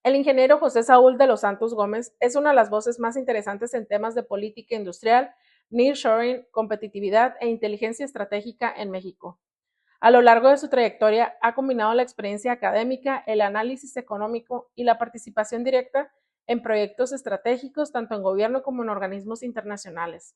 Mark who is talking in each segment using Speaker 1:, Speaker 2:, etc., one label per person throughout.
Speaker 1: El ingeniero José Saúl de los Santos Gómez es una de las voces más interesantes en temas de política industrial, nearshoring, competitividad e inteligencia estratégica en México. A lo largo de su trayectoria ha combinado la experiencia académica, el análisis económico y la participación directa en proyectos estratégicos tanto en gobierno como en organismos internacionales.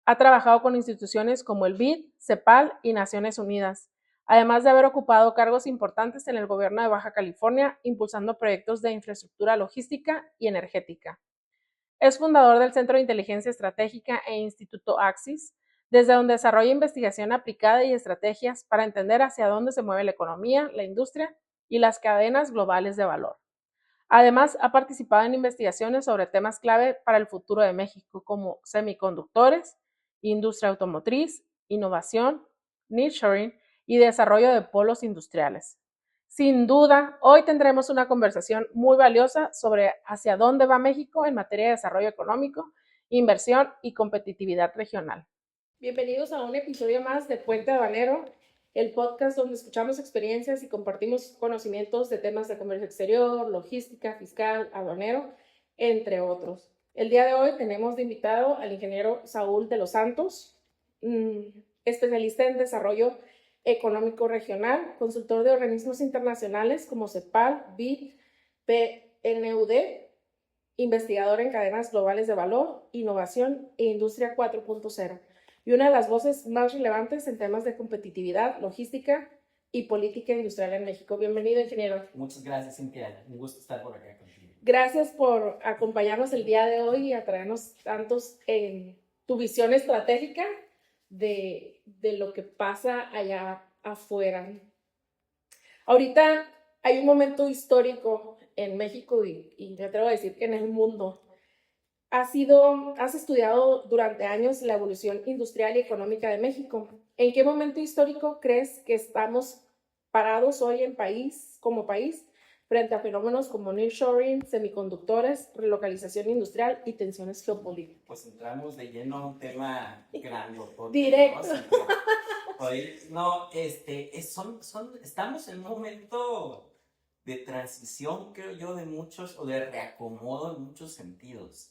Speaker 1: Ha trabajado con instituciones como el BID, CEPAL y Naciones Unidas, además de haber ocupado cargos importantes en el gobierno de Baja California, impulsando proyectos de infraestructura logística y energética. Es fundador del Centro de Inteligencia Estratégica e Instituto Axis, desde donde desarrolla investigación aplicada y estrategias para entender hacia dónde se mueve la economía, la industria y las cadenas globales de valor. Además, ha participado en investigaciones sobre temas clave para el futuro de México, como semiconductores, industria automotriz, innovación, nearshoring y desarrollo de polos industriales. Sin duda, hoy tendremos una conversación muy valiosa sobre hacia dónde va México en materia de desarrollo económico, inversión y competitividad regional. Bienvenidos a un episodio más de Puente Aduanero, el podcast donde escuchamos experiencias y compartimos conocimientos de temas de comercio exterior, logística, fiscal, aduanero, entre otros. El día de hoy tenemos de invitado al ingeniero Saúl de los Santos, especialista en desarrollo económico regional, consultor de organismos internacionales como CEPAL, BID, PNUD, investigador en cadenas globales de valor, innovación e industria 4.0 y una de las voces más relevantes en temas de competitividad, logística y política industrial en México. Bienvenido, ingeniero.
Speaker 2: Muchas gracias, Cintia. Un gusto estar por acá contigo.
Speaker 1: Gracias por acompañarnos el día de hoy y a traernos tantos en tu visión estratégica de lo que pasa allá afuera. Ahorita hay un momento histórico en México y me atrevo a decir que en el mundo. Has estudiado durante años la evolución industrial y económica de México. ¿En qué momento histórico crees que estamos parados hoy como país, frente a fenómenos como nearshoring, semiconductores, relocalización industrial y tensiones geopolíticas?
Speaker 2: Pues entramos de lleno a un tema grande.
Speaker 1: Directo.
Speaker 2: Hoy, no, estamos en un momento de transición, creo yo, de muchos, o de reacomodo en muchos sentidos.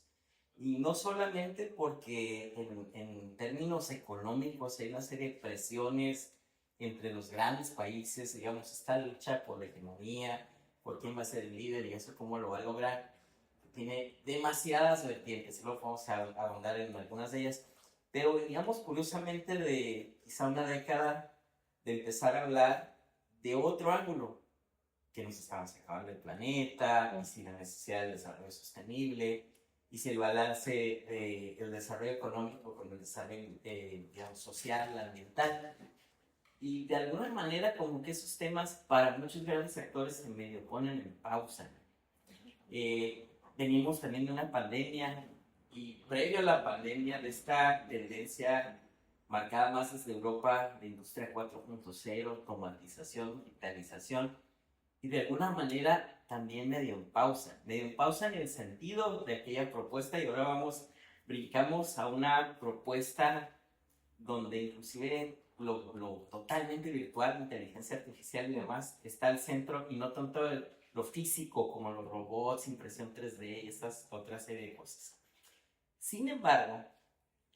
Speaker 2: Y no solamente porque en términos económicos hay una serie de presiones entre los grandes países, digamos, esta lucha por la hegemonía, por quién va a ser el líder y eso cómo lo va a lograr. Tiene demasiadas vertientes, y luego vamos a ahondar en algunas de ellas, pero veníamos curiosamente de quizá una década de empezar a hablar de otro ángulo, que nos estábamos acabando el planeta, y si la necesidad del desarrollo sostenible, y si el balance del desarrollo económico con el desarrollo digamos, social, ambiental. Y de alguna manera como que esos temas para muchos grandes actores se medio ponen en pausa. Venimos también de una pandemia y previo a la pandemia de esta tendencia marcada más desde Europa de industria 4.0, automatización, digitalización y de alguna manera también medio en pausa en el sentido de aquella propuesta y ahora brincamos a una propuesta donde inclusive lo totalmente virtual, inteligencia artificial y demás está al centro y no tanto lo físico como los robots, impresión 3D y estas otras serie de cosas. Sin embargo,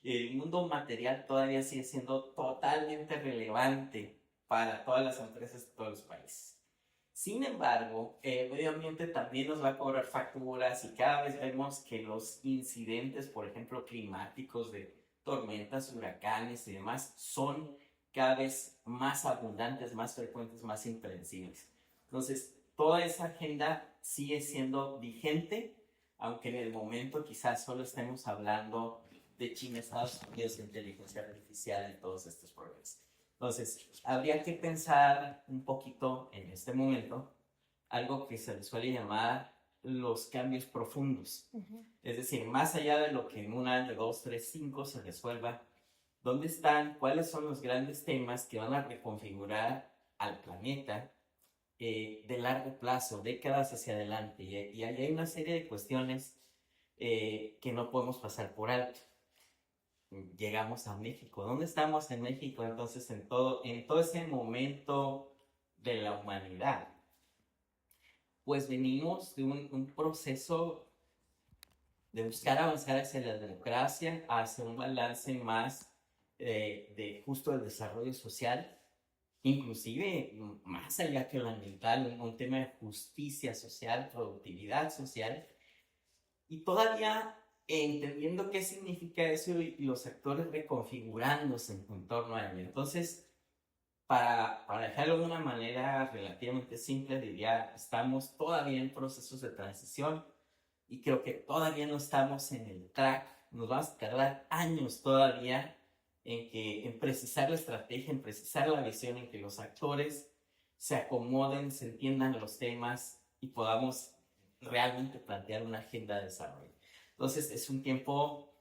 Speaker 2: el mundo material todavía sigue siendo totalmente relevante para todas las empresas de todos los países. Sin embargo, el medio ambiente también nos va a cobrar facturas y cada vez vemos que los incidentes, por ejemplo, climáticos de tormentas, huracanes y demás, son cada vez más abundantes, más frecuentes, más impredecibles. Entonces, toda esa agenda sigue siendo vigente, aunque en el momento quizás solo estemos hablando de China, Estados Unidos, de inteligencia artificial y todos estos problemas. Entonces, habría que pensar un poquito en este momento algo que se le suele llamar los cambios profundos. Es decir, más allá de lo que en un año, 2, 3, 5 se resuelva, ¿dónde están? ¿Cuáles son los grandes temas que van a reconfigurar al planeta de largo plazo, décadas hacia adelante? Y ahí hay una serie de cuestiones que no podemos pasar por alto. Llegamos a México. ¿Dónde estamos en México entonces en todo ese momento de la humanidad? pues venimos de un proceso de buscar avanzar hacia la democracia, hacia un balance más de justo el desarrollo social, inclusive más allá que lo ambiental, un tema de justicia social, productividad social, y todavía entendiendo qué significa eso y los actores reconfigurándose en torno a ello. Entonces, para dejarlo de una manera relativamente simple, diría, estamos todavía en procesos de transición y creo que todavía no estamos en el track, nos vamos a tardar años todavía en precisar la estrategia, en precisar la visión, en que los actores se acomoden, se entiendan los temas y podamos realmente plantear una agenda de desarrollo. Entonces es un tiempo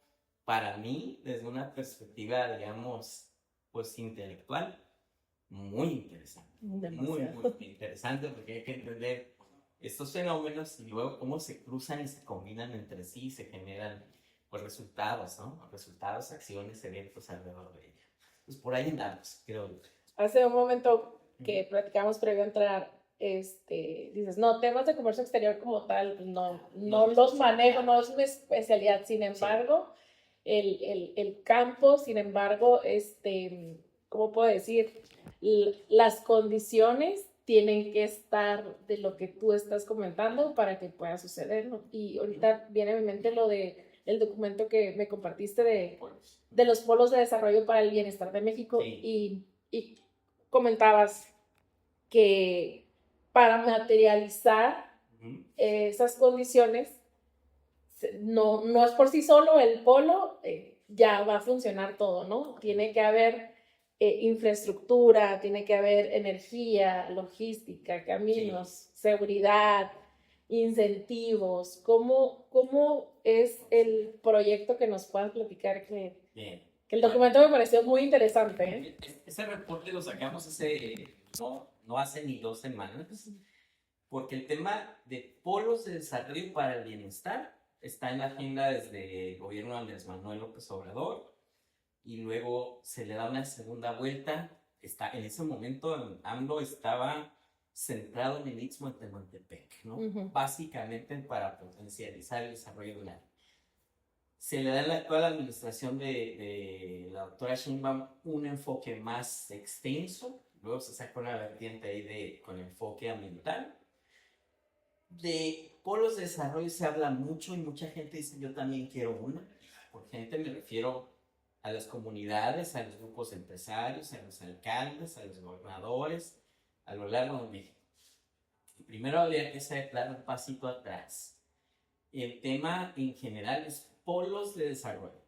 Speaker 2: para mí, desde una perspectiva, digamos, pues intelectual, muy interesante.
Speaker 1: Demasiado.
Speaker 2: Muy interesante, porque hay que entender estos fenómenos y luego cómo se cruzan y se combinan entre sí y se generan pues resultados, ¿no? Resultados, acciones, eventos alrededor de ella. Pues por ahí andamos, creo.
Speaker 1: Hace un momento que platicamos previo a entrar, dices, no, temas de comercio exterior como tal, pues no los manejo, no es mi especialidad. Sin embargo, el campo, sin embargo, ¿cómo puedo decir? Las condiciones tienen que estar de lo que tú estás comentando para que pueda suceder, ¿no? Y ahorita viene a mi mente lo de el documento que me compartiste de los polos de desarrollo para el bienestar de México.
Speaker 2: Sí.
Speaker 1: Y comentabas que para materializar esas condiciones, no es por sí solo el polo, ya va a funcionar todo, ¿no? Tiene que haber infraestructura, tiene que haber energía, logística, caminos, seguridad, incentivos. ¿Cómo es el proyecto que nos puedas platicar? Que el documento me pareció muy interesante, ¿eh?
Speaker 2: Ese reporte lo sacamos no hace ni 2 semanas, porque el tema de polos de desarrollo para el bienestar está en la agenda desde el gobierno de Andrés Manuel López Obrador, y luego se le da una segunda vuelta. En ese momento AMLO estaba centrado en el Istmo de Tehuantepec, ¿no? Básicamente para potencializar el desarrollo de la... Se le da en la actual administración de la doctora Sheinbaum un enfoque más extenso, luego se saca una vertiente ahí con enfoque ambiental. De polos de desarrollo se habla mucho y mucha gente dice, yo también quiero uno. Por gente me refiero a las comunidades, a los grupos empresarios, a los alcaldes, a los gobernadores, a lo largo de México. Primero habría que dar un pasito atrás. El tema en general es polos de desarrollo.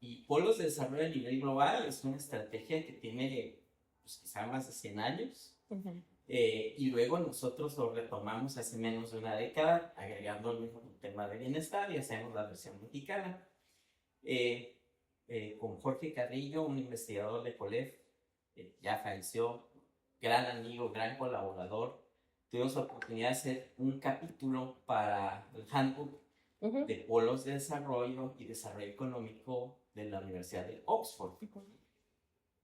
Speaker 2: Y polos de desarrollo a nivel global es una estrategia que tiene pues, quizá más de 100 años. Y luego nosotros lo retomamos hace menos de una década, agregando el mismo tema de bienestar y hacemos la versión mexicana. Con Jorge Carrillo, un investigador de COLEF, ya falleció, gran amigo, gran colaborador. Tuvimos la oportunidad de hacer un capítulo para el handbook de polos de desarrollo y desarrollo económico de la Universidad de Oxford.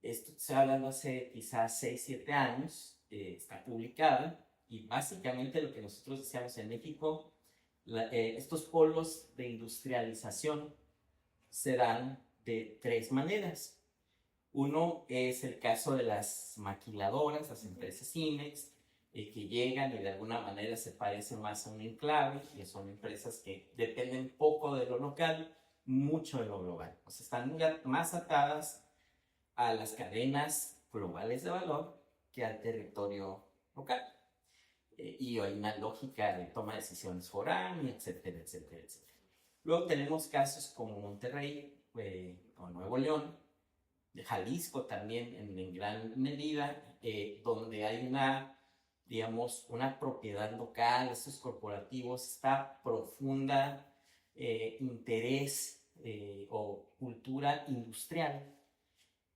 Speaker 2: Esto se ha hablado hace quizás 6, 7 años, está publicada, y básicamente lo que nosotros decíamos en México, estos polos de industrialización se dan de 3 maneras. Uno es el caso de las maquiladoras, las empresas IMEX, que llegan y de alguna manera se parecen más a un enclave, que son empresas que dependen poco de lo local, mucho de lo global. O sea, están más atadas a las cadenas globales de valor que al territorio local. Y hay una lógica de toma de decisiones foránea, etcétera, etcétera, etcétera. Luego tenemos casos como Monterrey o Nuevo León, de Jalisco también en gran medida, donde hay una propiedad local, estos corporativos, esta profunda interés o cultura industrial,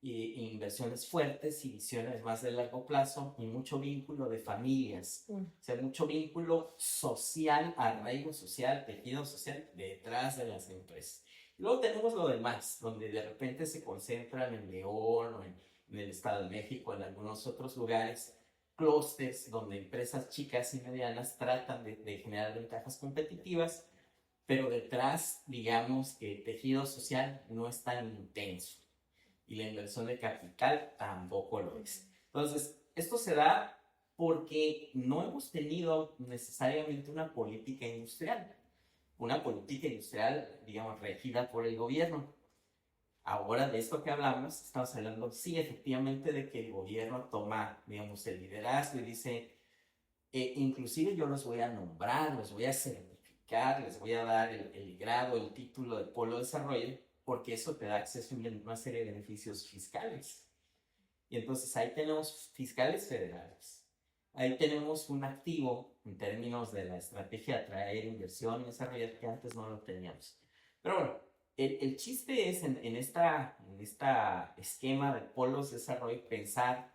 Speaker 2: inversiones fuertes y visiones más de largo plazo y mucho vínculo de familias, o sea, mucho vínculo social, arraigo social, tejido social detrás de las empresas. Luego tenemos lo demás, donde de repente se concentran en León o en el Estado de México, en algunos otros lugares, clústeres donde empresas chicas y medianas tratan de generar ventajas competitivas, pero detrás, digamos que el tejido social no es tan intenso y la inversión de capital tampoco lo es. Entonces, esto se da porque no hemos tenido necesariamente una política industrial, digamos, regida por el gobierno. Ahora de esto que hablamos, estamos hablando, sí, efectivamente, de que el gobierno toma, digamos, el liderazgo y dice, inclusive yo los voy a nombrar, los voy a certificar, les voy a dar el grado, el título de polo de desarrollo, porque eso te da acceso a una serie de beneficios fiscales. Y entonces ahí tenemos fiscales federales. Ahí tenemos un activo en términos de la estrategia de atraer inversión y desarrollar que antes no lo teníamos. Pero bueno, el chiste es en esta esquema de polos de desarrollo pensar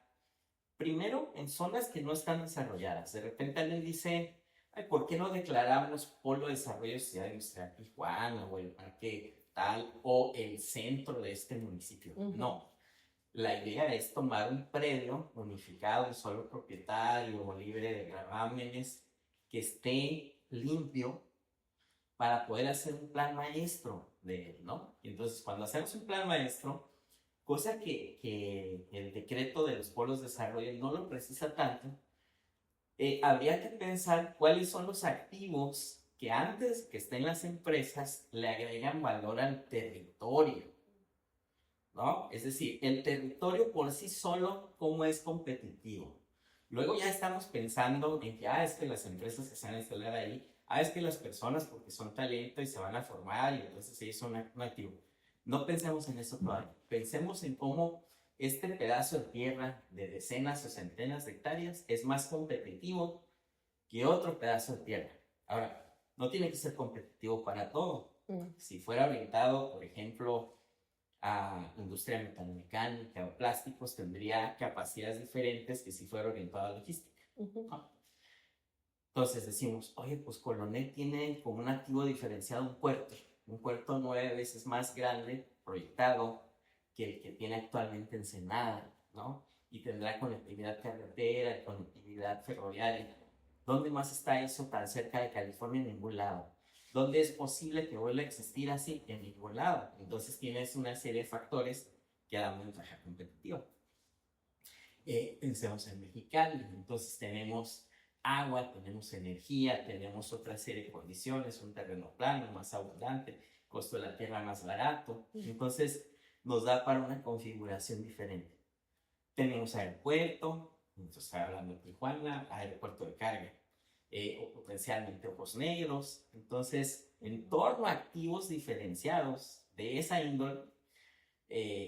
Speaker 2: primero en zonas que no están desarrolladas. De repente alguien dice, ay, ¿por qué no declaramos polo de desarrollo de ciudad industrial Tijuana o el parque tal o el centro de este municipio? No. La idea es tomar un predio unificado, un solo propietario, libre de gravámenes, que esté limpio para poder hacer un plan maestro de él, ¿no? Y entonces, cuando hacemos un plan maestro, cosa que el decreto de los polos de desarrollo no lo precisa tanto, habría que pensar cuáles son los activos que antes que estén las empresas le agregan valor al territorio, ¿no? Es decir, el territorio por sí solo, ¿cómo es competitivo? Luego ya estamos pensando en que, es que las empresas que se van a instalar ahí, es que las personas porque son talento y se van a formar y entonces ellos son un activo. No pensemos en eso todavía. Pensemos en cómo este pedazo de tierra de decenas o centenas de hectáreas es más competitivo que otro pedazo de tierra. Ahora, no tiene que ser competitivo para todo. Si fuera orientado, por ejemplo, a industria metalmecánica o plásticos, tendría capacidades diferentes que si fuera orientado a logística. ¿No? Entonces decimos, oye, pues Colonet tiene como un activo diferenciado un puerto 9 veces más grande, proyectado, que el que tiene actualmente Ensenada, ¿no? Y tendrá conectividad carretera, conectividad ferroviaria. ¿Dónde más está eso tan cerca de California? En ningún lado. ¿Dónde es posible que vuelva a existir así? En ningún lado. Entonces tienes una serie de factores que dan una ventaja competitiva. Pensemos en Mexicali, entonces tenemos agua, tenemos energía, tenemos otra serie de condiciones, un terreno plano, más abundante, costo de la tierra más barato, entonces nos da para una configuración diferente. Tenemos aeropuerto, entonces hablando de Tijuana, aeropuerto de carga, o potencialmente ojos negros, entonces en torno a activos diferenciados de esa índole,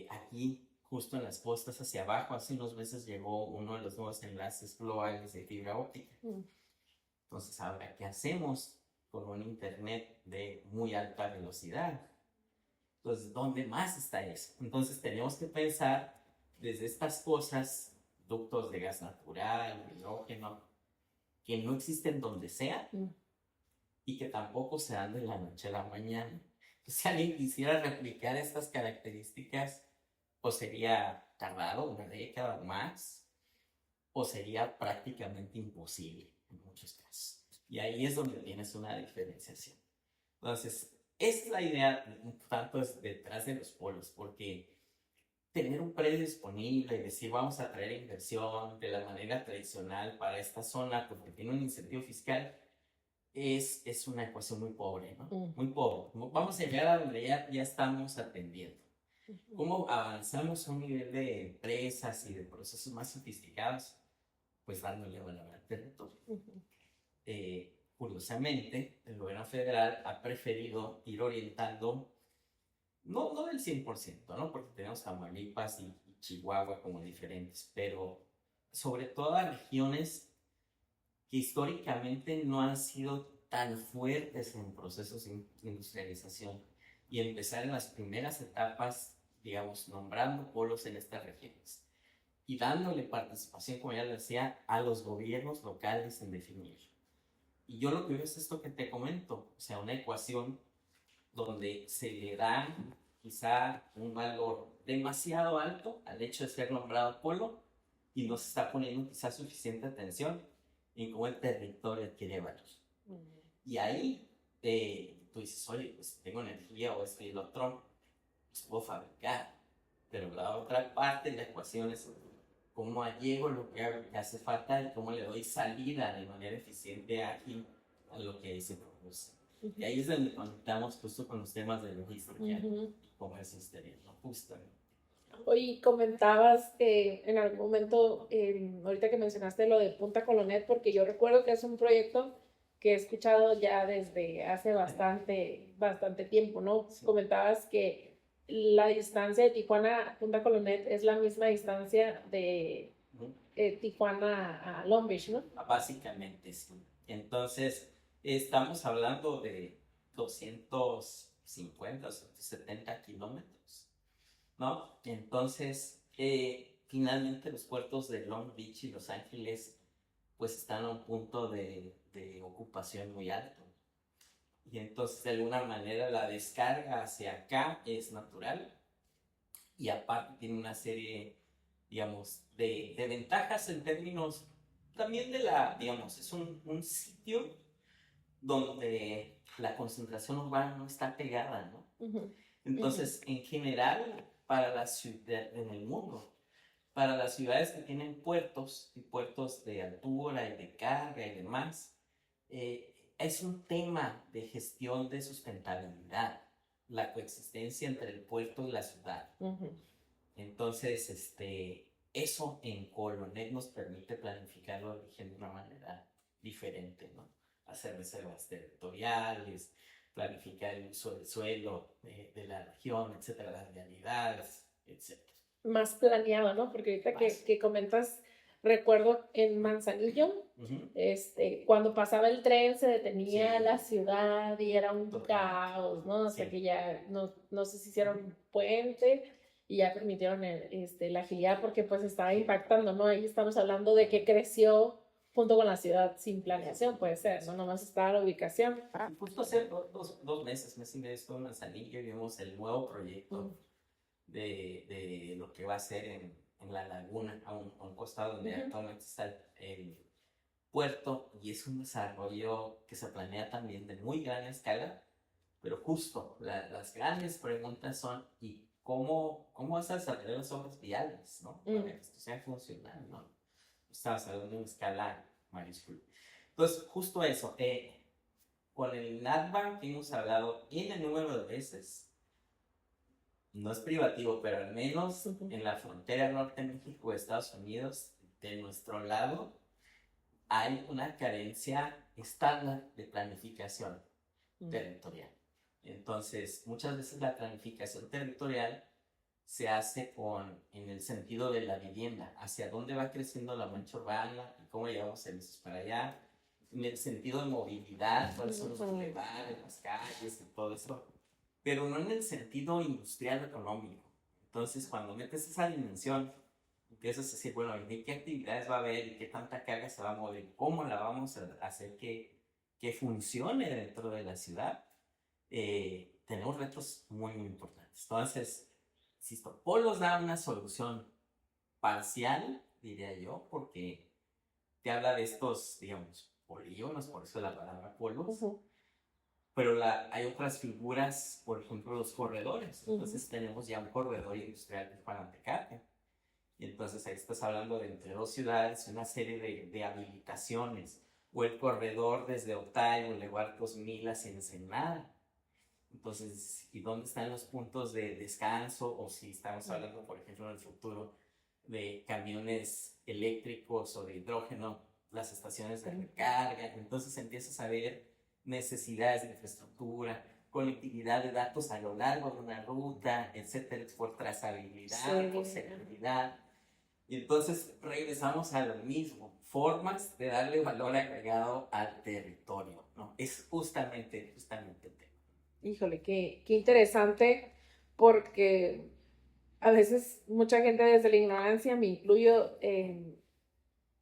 Speaker 2: aquí justo en las costas hacia abajo, hace unos meses llegó uno de los nuevos enlaces globales de fibra óptica. Entonces, ahora, ¿qué hacemos con un internet de muy alta velocidad? Entonces, ¿dónde más está eso? Entonces, tenemos que pensar desde estas cosas, ductos de gas natural, hidrógeno, que no existen donde sea y que tampoco se dan de la noche a la mañana. Si alguien quisiera replicar estas características, o sería tardado una década o más, o sería prácticamente imposible en muchos casos. Y ahí es donde tienes una diferenciación. Entonces, esta es la idea un tanto detrás de los polos, porque tener un predio disponible y decir vamos a traer inversión de la manera tradicional para esta zona porque tiene un incentivo fiscal, es una ecuación muy pobre, ¿no? Muy pobre. Vamos a llegar a donde ya estamos atendiendo. ¿Cómo avanzamos a un nivel de empresas y de procesos más sofisticados? Pues dándole valor al territorio. Curiosamente, el gobierno federal ha preferido ir orientando, no del 100%, ¿no? Porque tenemos Tamaulipas y Chihuahua como diferentes, pero sobre todo a regiones que históricamente no han sido tan fuertes en procesos de industrialización y empezar en las primeras etapas, digamos, nombrando polos en estas regiones y dándole participación, como ya decía, a los gobiernos locales en definir. Y yo lo que veo es esto que te comento, o sea, una ecuación donde se le da quizá un valor demasiado alto al hecho de ser nombrado polo y no se está poniendo quizás suficiente atención en cómo el territorio adquiere valor. Y ahí tú dices, oye, pues tengo energía o esto y lo otro, pues puedo fabricar. Pero la otra parte de la ecuación es cómo llego lo que hace falta y cómo le doy salida de manera eficiente, ágil, a lo que se produce. Y ahí es donde conectamos justo con los temas de logística y comercio exterior, ¿no? Justamente.
Speaker 1: Oye, comentabas que en algún momento, ahorita que mencionaste lo de Punta Colonet, porque yo recuerdo que es un proyecto que he escuchado ya desde hace bastante tiempo, ¿no? Sí. Comentabas que la distancia de Tijuana a Punta Colonet es la misma distancia de Tijuana a Long Beach, ¿no?
Speaker 2: Básicamente, sí. Entonces, estamos hablando de 250 o 170 kilómetros, ¿no? Entonces, finalmente los puertos de Long Beach y Los Ángeles pues están a un punto de ocupación muy alto. Y entonces de alguna manera la descarga hacia acá es natural y aparte tiene una serie, digamos, de ventajas en términos también de digamos, es un sitio donde la concentración urbana no está pegada, ¿no? Entonces, en general, para la ciudad, en el mundo, para las ciudades que tienen puertos y puertos de altura y de carga y demás, es un tema de gestión de sustentabilidad, la coexistencia entre el puerto y la ciudad. Entonces, eso en Colonet nos permite planificar el origen de una manera diferente, ¿no? Hacer reservas territoriales, planificar el uso del suelo de la región, etcétera, las realidades, etcétera.
Speaker 1: Más planeado, ¿no? Porque ahorita que comentas, recuerdo en Manzanillo, cuando pasaba el tren se detenía la ciudad y era un caos, ¿no? Hasta que ya, no sé si hicieron un puente y ya permitieron la agilidad porque pues estaba impactando, ¿no? Ahí estamos hablando de que creció junto con la ciudad sin planeación, puede ser, ¿no? Nomás estaba la ubicación.
Speaker 2: Justo hace dos meses, mes y medio, estuve en Manzanillo y vimos el nuevo proyecto de lo que va a ser en la laguna, a un costado donde actualmente está el puerto, y es un desarrollo que se planea también de muy gran escala, pero justo las grandes preguntas son, ¿y cómo vas a desarrollar las obras viales, ¿no? Para que esto sea funcional, ¿no? Estamos hablando de una escala mayúscula. Entonces, justo eso, con el NatBank que hemos hablado en el número de veces, no es privativo, pero al menos en la frontera norte de México, Estados Unidos, de nuestro lado, hay una carencia estándar de planificación territorial. Entonces, muchas veces la planificación territorial se hace en el sentido de la vivienda, hacia dónde va creciendo la mancha urbana y cómo llevamos servicios para allá, en el sentido de movilidad, cuáles son los bulevares, las calles y todo eso, pero no en el sentido industrial económico. Entonces, cuando metes esa dimensión, empiezas a decir, bueno, ¿y qué actividades va a haber? ¿Y qué tanta carga se va a mover? ¿Cómo la vamos a hacer que funcione dentro de la ciudad? Tenemos retos muy, muy importantes. Entonces, insisto, Polos da una solución parcial, diría yo, porque te habla de estos, digamos, polígonos, por eso la palabra polos, pero hay otras figuras, por ejemplo, los corredores. Entonces tenemos ya un corredor industrial de Panatecate. Y entonces ahí estás hablando de entre dos ciudades, una serie de habilitaciones, o el corredor desde Otay, Boulevard 2000 hacia Ensenada. Entonces, ¿y dónde están los puntos de descanso? O si estamos hablando, por ejemplo, en el futuro de camiones eléctricos o de hidrógeno, las estaciones de recarga. Entonces empiezas a ver necesidades de infraestructura, conectividad de datos a lo largo de una ruta, etcétera, por trazabilidad, por seguridad. Y entonces regresamos a lo mismo, formas de darle valor agregado al territorio, ¿no? Es justamente el tema.
Speaker 1: Híjole, qué interesante, porque a veces mucha gente desde la ignorancia, me incluyo,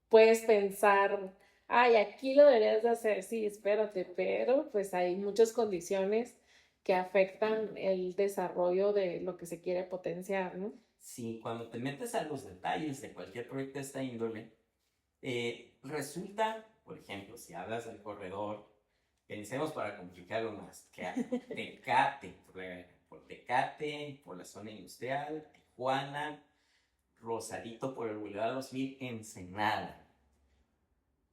Speaker 1: puedes pensar, ay, aquí lo deberías de hacer, sí, espérate, pero pues hay muchas condiciones que afectan el desarrollo de lo que se quiere potenciar, ¿no?
Speaker 2: si cuando te metes a los detalles de cualquier proyecto de esta índole, resulta, por ejemplo, si hablas del corredor, pensemos para complicarlo más, que a Tecate, por Tecate, por la zona industrial, Tijuana, Rosarito por el Boulevard 2000, Ensenada.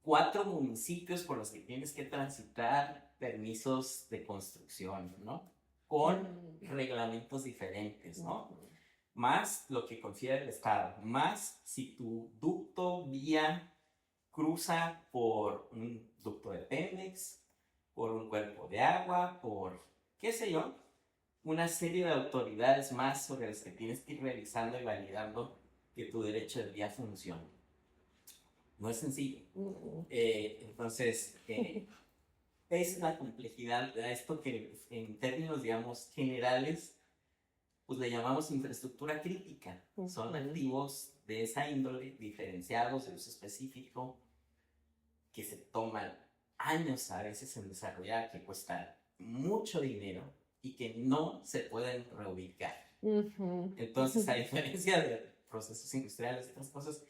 Speaker 2: 4 municipios por los que tienes que transitar permisos de construcción, ¿no? Con reglamentos diferentes, ¿no? Más lo que confiere el Estado, más si tu ducto vía cruza por un ducto de Pemex, por un cuerpo de agua, por qué sé yo, una serie de autoridades más sobre las que tienes que ir revisando y validando que tu derecho de vía funcione. No es sencillo. Entonces, es la complejidad de esto que en términos, digamos, generales, pues le llamamos infraestructura crítica. Son activos de esa índole, diferenciados de uso específico, que se toman años a veces en desarrollar, que cuestan mucho dinero y que no se pueden reubicar. Entonces, a diferencia de procesos industriales y otras cosas,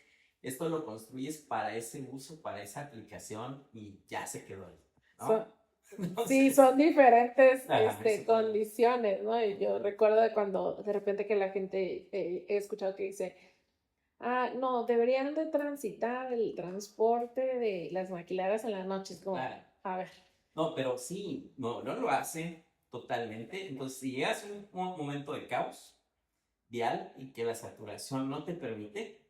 Speaker 2: esto lo construyes para ese uso, para esa aplicación y ya se quedó ahí, ¿no?
Speaker 3: Sí, son diferentes condiciones, ¿no? Y yo recuerdo de cuando de repente que la gente he escuchado que dice, no, deberían de transitar el transporte de las maquiladoras en las noches, como,
Speaker 2: Claro.
Speaker 3: a ver.
Speaker 2: No, pero sí, no lo hace totalmente. Entonces, si llegas a un momento de caos vial y que la saturación no te permite,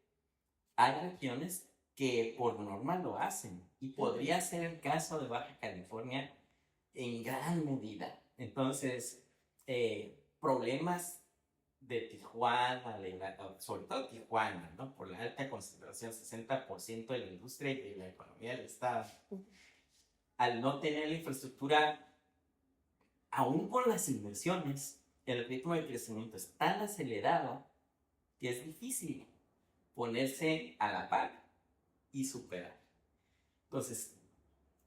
Speaker 2: hay regiones que por norma lo hacen. Y podría ser el caso de Baja California en gran medida. Entonces, problemas de Tijuana, sobre todo Tijuana, ¿no? Por la alta concentración, 60% de la industria y de la economía del Estado. Al no tener la infraestructura, aún con las inversiones, el ritmo de crecimiento es tan acelerado que es difícil ponerse a la par y superar. Entonces,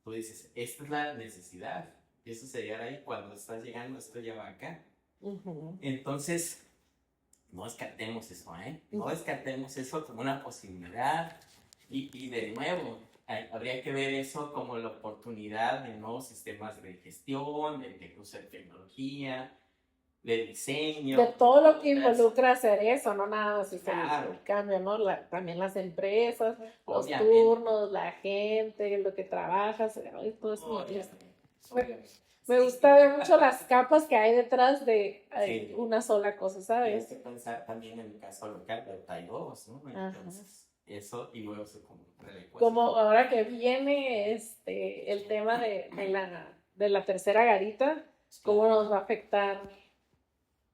Speaker 2: tú dices, esta es la necesidad. Eso se llega ahí cuando estás llegando, esto ya va acá. Entonces, no descartemos eso, ¿eh? No descartemos eso como una posibilidad. Y de nuevo, habría que ver eso como la oportunidad de nuevos sistemas de gestión, de uso de tecnología, de diseño.
Speaker 3: De todo lo que involucra hacer eso, no nada más el cambio, ¿no? También las empresas, los turnos, la gente, lo que trabajas, todo eso. Me gusta ver mucho las capas que hay detrás de una sola cosa, ¿sabes?
Speaker 2: Tienes que pensar también en el caso local de Otay-2, ¿no? Entonces, eso y luego se
Speaker 3: como ahora que viene el tema de la tercera garita, ¿cómo nos va a afectar?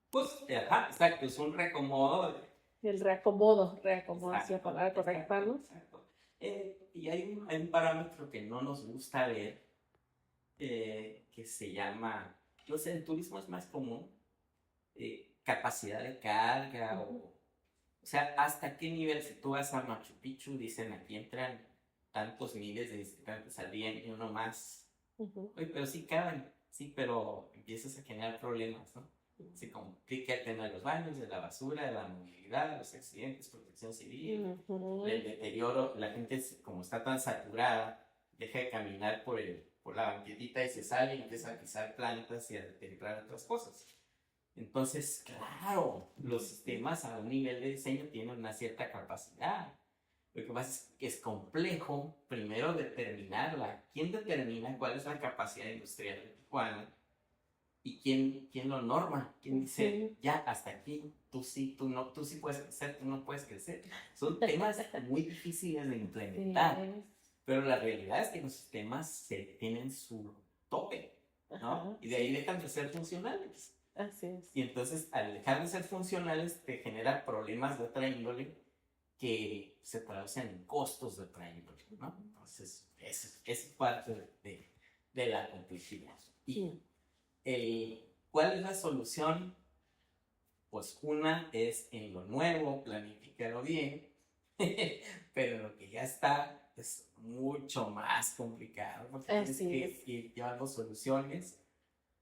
Speaker 2: Pues, exacto, es un reacomodo.
Speaker 3: El reacomodo, sí, la palabra correcta, ¿no?
Speaker 2: Exacto. Y hay un parámetro que no nos gusta ver, que se llama, no sé, el turismo es más común, capacidad de carga, o sea, hasta qué nivel, si tú vas a Machu Picchu, dicen aquí entran tantos miles de visitantes al día y uno más. Oye, pero sí caben, sí, pero empiezas a generar problemas, ¿no? Así como implica el tema de los baños, de la basura, de la movilidad, de los accidentes, protección civil, el deterioro. La gente, como está tan saturada, deja de caminar por la banquetita y se sale y empieza a pisar plantas y a deteriorar otras cosas. Entonces, claro, los sistemas a un nivel de diseño tienen una cierta capacidad. Lo que pasa es que es complejo primero determinarla. ¿Quién determina cuál es la capacidad industrial de Tijuana? ¿Y quién lo norma? ¿Quién dice, ya, hasta aquí, tú sí puedes crecer, tú no puedes crecer? Son temas muy difíciles de implementar. Pero la realidad es que los sistemas tienen su tope, ¿no? Y de ahí dejan de ser funcionales.
Speaker 3: Así es.
Speaker 2: Y entonces, al dejar de ser funcionales, te genera problemas de otra índole que se traducen en costos de otra índole, ¿no? Entonces, es parte de la complejidad. Y ¿cuál es la solución? Pues una es en lo nuevo, planifícalo bien, pero lo que ya está es mucho más complicado, porque tienes que ir llevando soluciones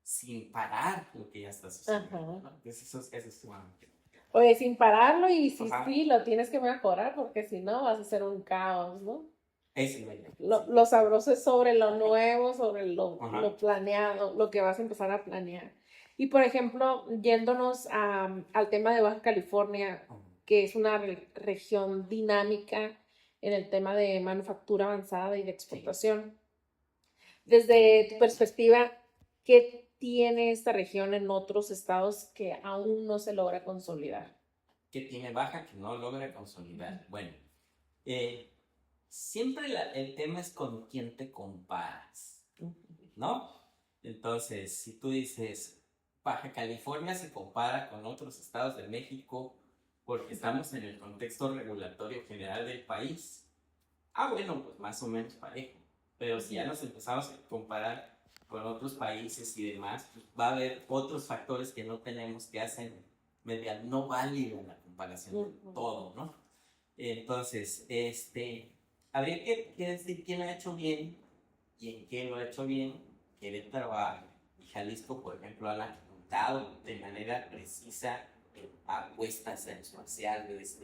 Speaker 2: sin parar lo que ya está sucediendo, ¿no? Entonces eso es sumamente.
Speaker 3: Oye, sin pararlo y sí,
Speaker 2: Ajá.
Speaker 3: sí, lo tienes que mejorar porque si no vas a hacer un caos, ¿no?
Speaker 2: Es el baile.
Speaker 3: Lo sabroso es sobre lo nuevo, sobre
Speaker 2: Ajá.
Speaker 3: lo planeado, lo que vas a empezar a planear. Y por ejemplo, yéndonos al tema de Baja California, que es una región dinámica en el tema de manufactura avanzada y de exportación. Desde tu perspectiva, ¿qué tiene esta región en otros estados que aún no se logra consolidar?
Speaker 2: Que tiene Baja que no logra consolidar. Bueno, siempre el tema es con quién te comparas, ¿no? Entonces, si tú dices, Baja California se compara con otros estados de México porque estamos en el contexto regulatorio general del país, bueno, pues más o menos parejo. Pero si ya nos empezamos a comparar con otros países y demás, pues va a haber otros factores que no tenemos que hacen media no válido la comparación de todo, ¿no? Entonces, habría que decir quién lo ha hecho bien y en qué lo ha hecho bien. Querétaro y Jalisco, por ejemplo, han apuntado de manera precisa apuestas aeroespaciales,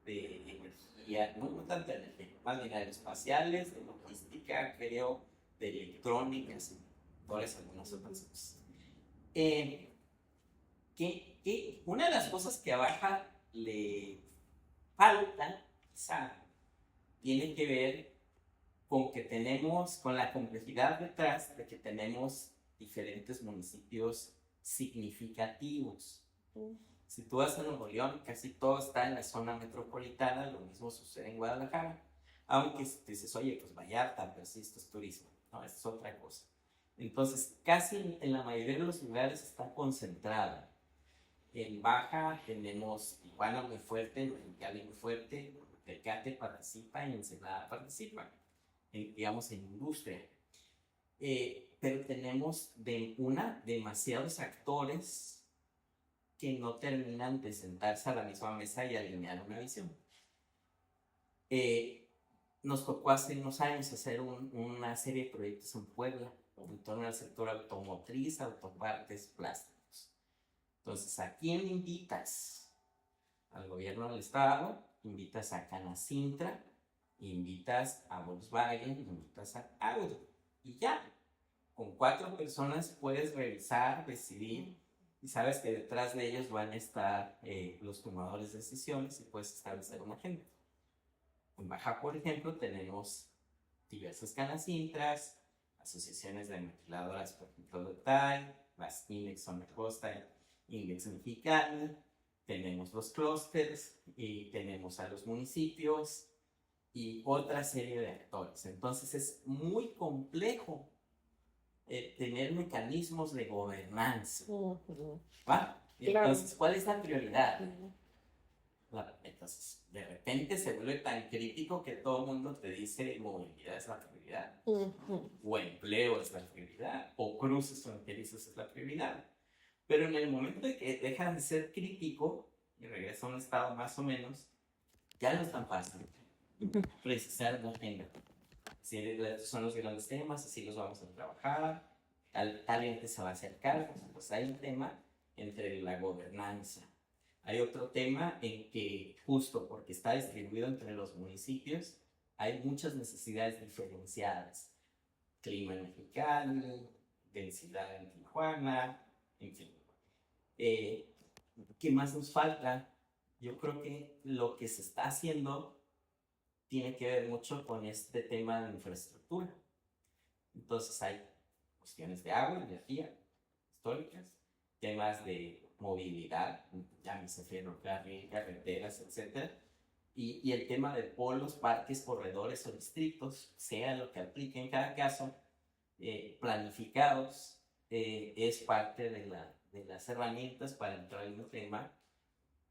Speaker 2: de energía, no tanto de energía, más bien aeroespaciales, de logística, creo, de electrónicas, todas algunas otras cosas. Una de las cosas que a Baja le falta, quizá, tiene que ver con que tenemos, con la complejidad detrás de que tenemos diferentes municipios significativos. Si tú vas a Nuevo León, casi todo está en la zona metropolitana, lo mismo sucede en Guadalajara. Aunque te dices, oye, pues Vallarta, pero sí, esto es turismo. No, esto es otra cosa. Entonces, casi en la mayoría de los lugares está concentrada. En Baja tenemos Tijuana muy fuerte, Mexicali muy fuerte, Tecate participa y Ensenada participa, digamos, en industria. Pero tenemos demasiados actores que no terminan de sentarse a la misma mesa y alinear una visión. Nos tocó hace unos años hacer una serie de proyectos en Puebla en torno al sector automotriz, autopartes, plásticos. Entonces, ¿a quién invitas? Al gobierno del estado, invitas a Canacintra, invitas a Volkswagen, invitas a Audi. Y ya, con 4 personas puedes revisar, decidir, y sabes que detrás de ellos van a estar los tomadores de decisiones y puedes establecer una agenda. En Baja, por ejemplo, tenemos diversas Canacintras, asociaciones de maquiladoras, por ejemplo, de TAI, las INEX son la costa, INEX mexicana, tenemos los clústeres y tenemos a los municipios y otra serie de actores. Entonces es muy complejo tener mecanismos de gobernanza. ¿Va? Entonces, ¿cuál es la prioridad? Entonces, de repente se vuelve tan crítico que todo el mundo te dice movilidad es la prioridad, o empleo es la prioridad, o cruces fronterizos es la prioridad. Pero en el momento de que dejas de ser crítico y regresas a un estado más o menos, ya no es tan fácil precisar la agenda. Si son los grandes temas, así los vamos a trabajar, tal gente se va a acercar, pues hay un tema entre la gobernanza. Hay otro tema en que justo porque está distribuido entre los municipios, hay muchas necesidades diferenciadas. Clima en Mexicali, densidad en Tijuana, en fin. ¿Qué más nos falta? Yo creo que lo que se está haciendo tiene que ver mucho con este tema de infraestructura. Entonces hay cuestiones de agua, energía, históricas, temas de movilidad, llámese ferrocarril, carreteras, etc. Y el tema de polos, parques, corredores o distritos, sea lo que aplique en cada caso, planificados, es parte de las herramientas para entrar en un tema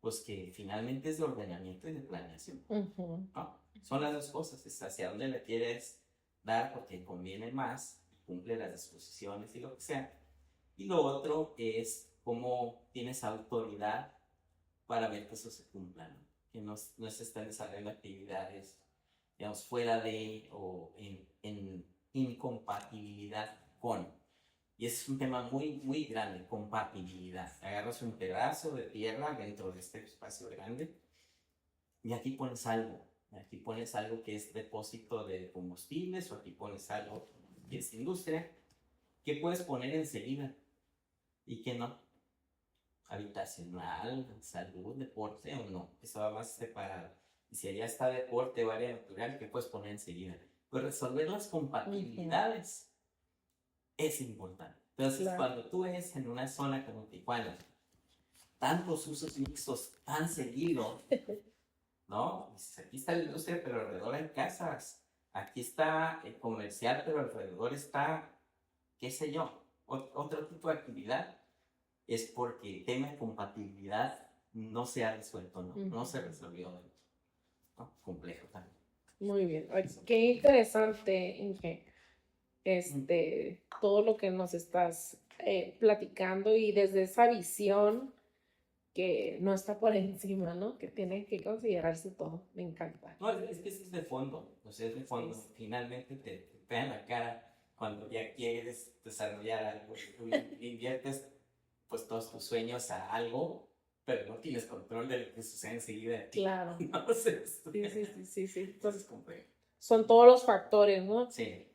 Speaker 2: pues que finalmente es de ordenamiento y de planeación. ¿No? Son las dos cosas, es hacia dónde le quieres dar porque conviene más, cumple las disposiciones y lo que sea. Y lo otro es cómo tienes autoridad para ver que eso se cumpla, ¿no? Que no se estén desarrollando actividades, digamos, fuera de o en incompatibilidad con. Y ese es un tema muy, muy grande, compatibilidad. Agarras un pedazo de tierra dentro de este espacio grande y aquí pones algo. Aquí pones algo que es depósito de combustibles o aquí pones algo que es industria. ¿Qué puedes poner enseguida y qué no? Habitacional, salud, deporte o no. Eso va más separado. Y si allá está deporte o área natural, ¿qué puedes poner enseguida? Pues resolver las compatibilidades es importante. Entonces,
Speaker 3: Claro.
Speaker 2: cuando tú ves en una zona como Tijuana, tantos usos mixtos tan seguido, ¿no? Dices, aquí está la industria, pero alrededor hay casas. Aquí está el comercial, pero alrededor está, qué sé yo, otro tipo de actividad. Es porque el tema de compatibilidad no se ha resuelto, ¿no? No se resolvió, ¿no? Complejo también.
Speaker 3: Muy bien. Ay, qué interesante, Inge. Todo lo que nos estás platicando y desde esa visión que no está por encima, ¿no? Que tiene que considerarse todo. Me encanta.
Speaker 2: No, es que es de fondo, o sea, es de fondo.
Speaker 3: Sí.
Speaker 2: Finalmente te pegan la cara cuando ya quieres desarrollar algo. Tú inviertes pues todos tus sueños a algo, pero no tienes control de lo que sucede enseguida de ti.
Speaker 3: Claro.
Speaker 2: No sé.
Speaker 3: Sí.
Speaker 2: Entonces es complejo.
Speaker 3: Son todos los factores, ¿no?
Speaker 2: Sí.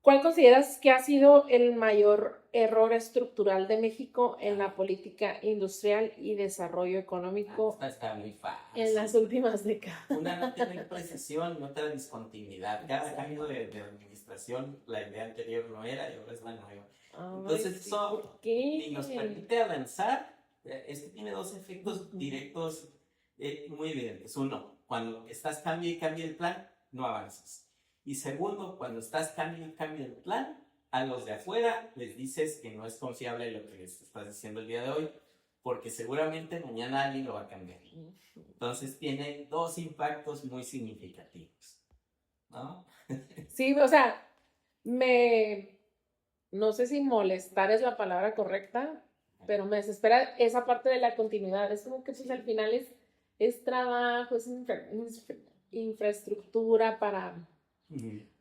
Speaker 3: ¿Cuál consideras que ha sido el mayor error estructural de México en la política industrial y desarrollo económico
Speaker 2: Esta está muy fácil.
Speaker 3: en las últimas décadas?
Speaker 2: Una no tiene precisión y otra discontinuidad. Cada cambio de administración, la idea anterior no era y ahora es la nueva. Entonces
Speaker 3: Sí,
Speaker 2: eso
Speaker 3: ¿por qué?
Speaker 2: ni nos permite avanzar. Esto tiene dos efectos directos muy evidentes. Uno, cuando estás cambia y cambia el plan, no avanzas. Y segundo, cuando estás cambia y cambia el plan, a los de afuera les dices que no es confiable lo que les estás diciendo el día de hoy, porque seguramente mañana alguien lo va a cambiar. Entonces tiene dos impactos muy significativos, ¿no?
Speaker 3: Sí, o sea, no sé si molestar es la palabra correcta, pero me desespera esa parte de la continuidad. Es como que pues, al final es trabajo, es infraestructura para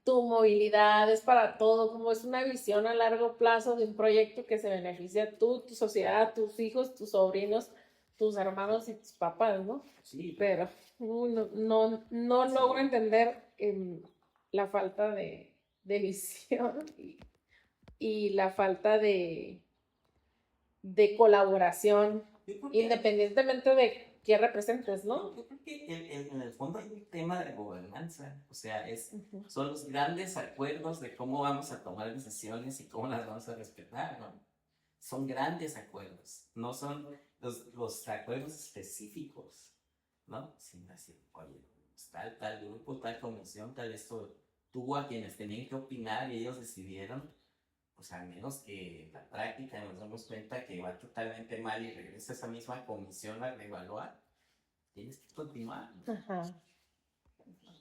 Speaker 3: tu movilidad, es para todo, como es una visión a largo plazo de un proyecto que se beneficia tú, tu sociedad, tus hijos, tus sobrinos, tus hermanos y tus papás, ¿no?
Speaker 2: Sí.
Speaker 3: Pero no logro entender la falta de visión y la falta de colaboración, independientemente de qué representes, ¿no?
Speaker 2: Yo creo que en el fondo hay un tema de gobernanza, o sea, son los grandes acuerdos de cómo vamos a tomar decisiones y cómo las vamos a respetar, ¿no? Son grandes acuerdos, no son los acuerdos específicos, ¿no? Sin decir, oye, pues, tal grupo, tal comisión, tal esto, tuvo a quienes tenían que opinar y ellos decidieron. Pues a menos que en la práctica nos damos cuenta que va totalmente mal y regresa esa misma comisión a reevaluar, tienes que continuar.
Speaker 3: Ajá.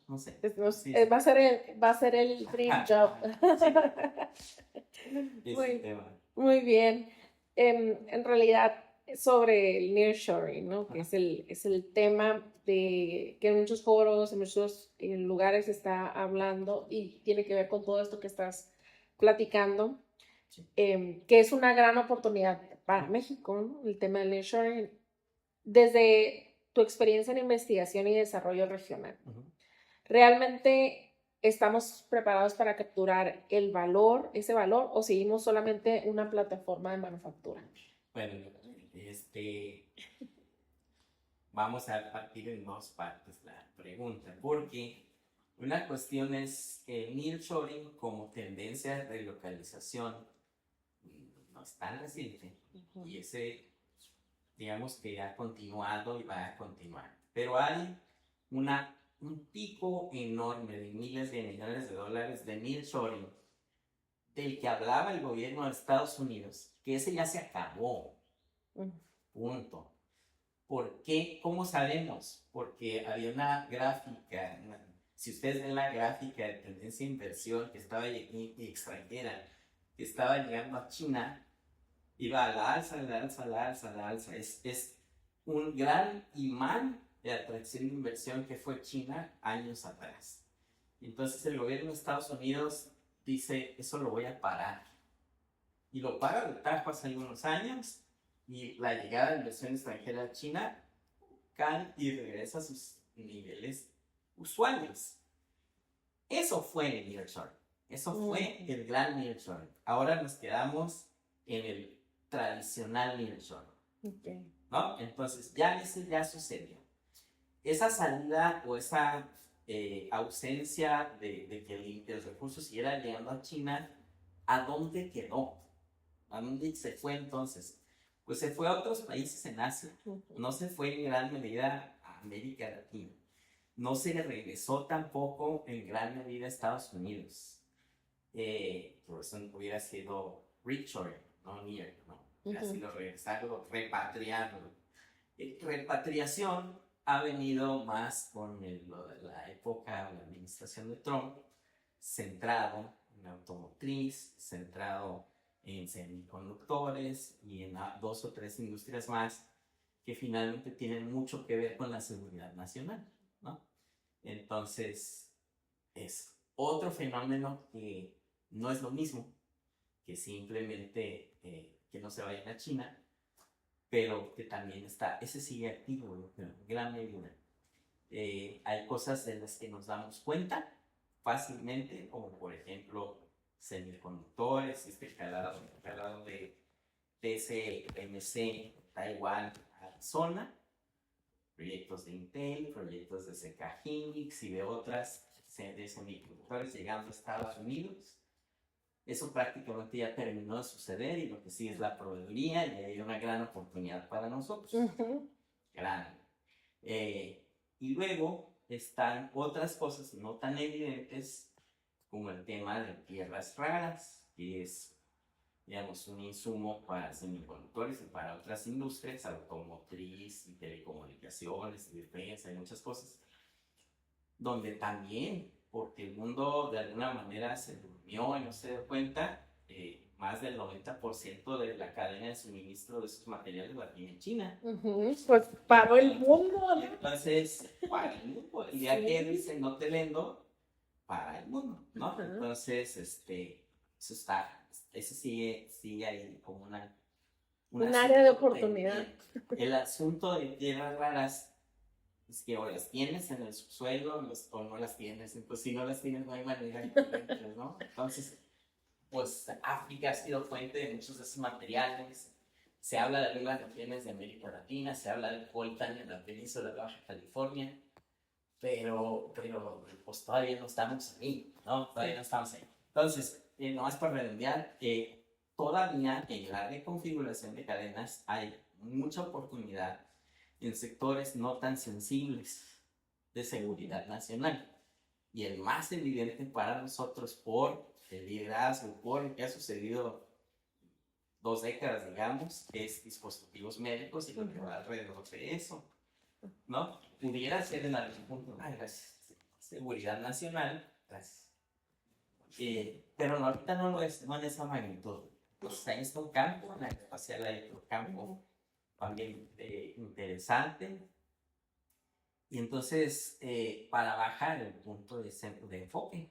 Speaker 2: No sé.
Speaker 3: Sí. Va a ser el dream job. Muy bien. En realidad, sobre el nearshoring, ¿no? Que es el tema que en muchos foros, en muchos lugares se está hablando y tiene que ver con todo esto que estás platicando, que es una gran oportunidad para México, ¿no? El tema del nearshoring. Desde tu experiencia en investigación y desarrollo regional, ¿realmente estamos preparados para capturar ese valor, o seguimos solamente una plataforma de manufactura?
Speaker 2: Bueno, vamos a partir en dos partes la pregunta, porque una cuestión es el nearshoring como tendencia de relocalización no es tan reciente, y ese, digamos que ha continuado y va a continuar, pero hay un pico enorme de miles de millones de dólares de nearshoring del que hablaba el gobierno de Estados Unidos, que ese ya se acabó, punto. ¿Por qué? ¿Cómo sabemos? Porque había una gráfica, si ustedes ven la gráfica de tendencia de inversión que estaba extranjera, que estaba llegando a China, iba a la alza, a la alza, a la alza, a la alza. Es un gran imán de atracción de inversión que fue China años atrás. Entonces el gobierno de Estados Unidos dice, eso lo voy a parar. y lo para de tajo hace algunos años, y la llegada de inversión extranjera a China cae y regresa a sus niveles usuales. Eso fue el nearshoring. Eso fue el gran nearshoring. Ahora nos quedamos en el tradicional nearshoring.
Speaker 3: Okay.
Speaker 2: ¿No? Entonces, ya sucedió. Esa salida o esa ausencia de que el recurso siguiera llegando a China, ¿a dónde quedó? ¿A dónde se fue entonces? Pues se fue a otros países en Asia. No se fue en gran medida a América Latina. No se regresó tampoco en gran medida a Estados Unidos. Por eso hubiera sido reshoring, no near, ¿no? Hubiera sido regresarlo, repatriarlo. Repatriación ha venido más con la época de la administración de Trump, centrado en automotriz, centrado en semiconductores y en 2 o 3 industrias más que finalmente tienen mucho que ver con la seguridad nacional, ¿no? Entonces, es otro fenómeno que no es lo mismo que simplemente que no se vayan a China, pero que también está, ese sigue activo en gran medida. Hay cosas de las que nos damos cuenta fácilmente, como por ejemplo semiconductores, calado de TSMC, Taiwán, Arizona, proyectos de Intel, proyectos de SK Hynix y de otras de semiconductores llegando a Estados Unidos. Eso prácticamente ya terminó de suceder y lo que sigue es la proveeduría y hay una gran oportunidad para nosotros. Grande. Y luego están otras cosas no tan evidentes como el tema de tierras raras, que es, digamos, un insumo para semiconductores y para otras industrias, automotriz y telecomunicaciones y defensa y muchas cosas, donde también, porque el mundo de alguna manera se durmió y no se dio cuenta, más del 90% de la cadena de suministro de esos materiales la tiene en China.
Speaker 3: Pues paró el mundo, ¿no?
Speaker 2: Entonces, para el mundo, el día que dice no te vendo, para el mundo, ¿no? Entonces, eso sigue ahí como
Speaker 3: un área de oportunidad.
Speaker 2: El asunto de tierras raras es que o las tienes en el subsuelo o no las tienes. Entonces, si no las tienes, no hay manera de encontrarlas, ¿no? Entonces, pues África ha sido fuente de muchos de esos materiales. Se habla de las regiones de América Latina, se habla del coltan en la península de Baja California, pero pues todavía no estamos ahí, ¿no? Todavía no estamos ahí. Entonces, nomás para redondear, todavía en la reconfiguración de cadenas hay mucha oportunidad en sectores no tan sensibles de seguridad nacional. Y el más evidente para nosotros por el liderazgo, por lo que ha sucedido 2 décadas, digamos, es dispositivos médicos y lo que va alrededor de eso, ¿no? Pudiera ser en algún punto, seguridad nacional, gracias. Pero no, ahorita no en esa magnitud. Pues ahí está un campo, en la espacial hay otro campo también interesante. Y entonces, para bajar el punto de enfoque,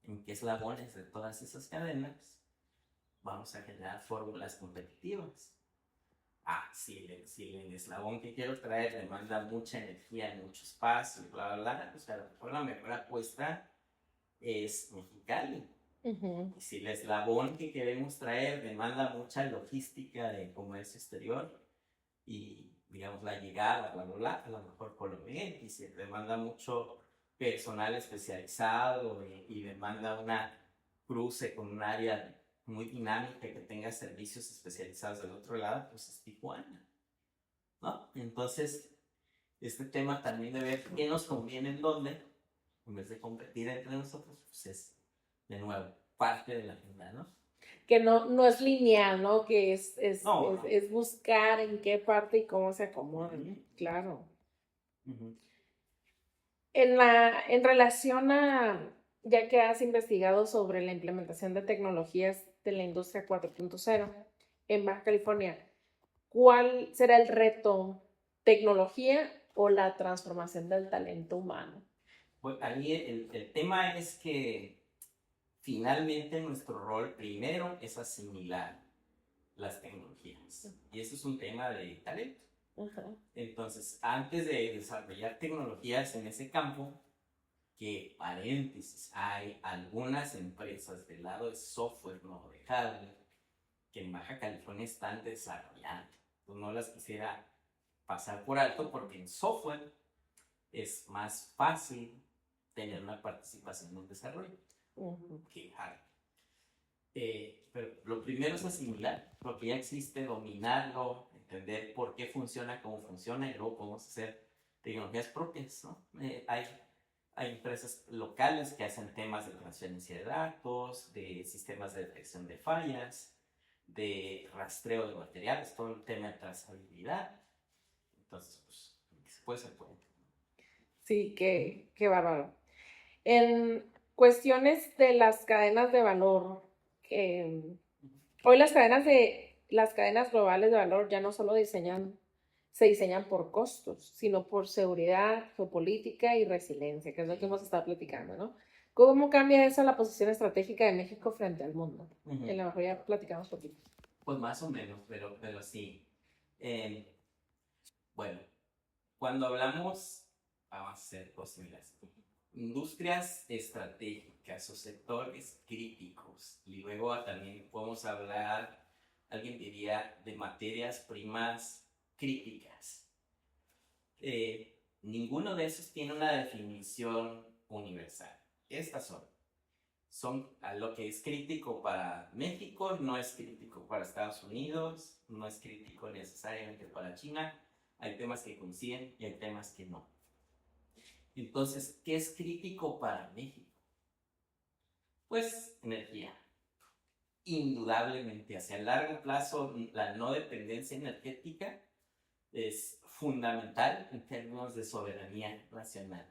Speaker 2: en qué eslabones de todas esas cadenas, vamos a generar fórmulas competitivas. Si el eslabón que quiero traer demanda mucha energía en mucho espacio, bla, bla, bla, pues a lo mejor la mejor apuesta es Mexicali. Y si el eslabón que queremos traer demanda mucha logística de comercio exterior y, digamos, la llegada, bla, bla, bla, a lo mejor Colombia, y si demanda mucho personal especializado y demanda una cruce con un área muy dinámica que tenga servicios especializados del otro lado, pues es Tijuana, ¿no? Entonces, este tema también de ver qué nos conviene en dónde, en vez de competir entre nosotros, pues es, de nuevo, parte de la agenda, ¿no?
Speaker 3: Que no es lineal, ¿no? Que es buscar en qué parte y cómo se acomodan, claro. En relación a, ya que has investigado sobre la implementación de tecnologías de la industria 4.0 en Baja California, ¿cuál será el reto? ¿Tecnología o la transformación del talento humano?
Speaker 2: Pues ahí el tema es que finalmente nuestro rol primero es asimilar las tecnologías. Y eso es un tema de talento. Entonces, antes de desarrollar tecnologías en ese campo, que paréntesis, hay algunas empresas del lado de software, no de hardware, que en Baja California están desarrollando. Pues no las quisiera pasar por alto porque en software es más fácil tener una participación en el desarrollo que hardware. Pero lo primero es asimilar lo que ya existe, dominarlo, entender por qué funciona, cómo funciona, y luego podemos hacer tecnologías propias, ¿no? Hay empresas locales que hacen temas de transferencia de datos, de sistemas de detección de fallas, de rastreo de materiales, todo el tema de trazabilidad. Entonces, pues, se puede.
Speaker 3: Sí, qué bárbaro. En cuestiones de las cadenas de valor, hoy las cadenas globales de valor ya no solo se diseñan por costos, sino por seguridad, geopolítica y resiliencia, que es lo que hemos estado platicando, ¿no? ¿Cómo cambia eso la posición estratégica de México frente al mundo? En la mejor ya platicamos poquito.
Speaker 2: Pues más o menos, pero sí. Bueno, cuando hablamos, vamos a hacer cosas, industrias estratégicas o sectores críticos, y luego también podemos hablar, alguien diría, de materias primas críticas. Ninguno de esos tiene una definición universal. Estas son a lo que es crítico para México, no es crítico para Estados Unidos, no es crítico necesariamente para China. Hay temas que coinciden y hay temas que no. Entonces, ¿qué es crítico para México? Pues energía. Indudablemente, hacia el largo plazo, la no dependencia energética es fundamental en términos de soberanía nacional.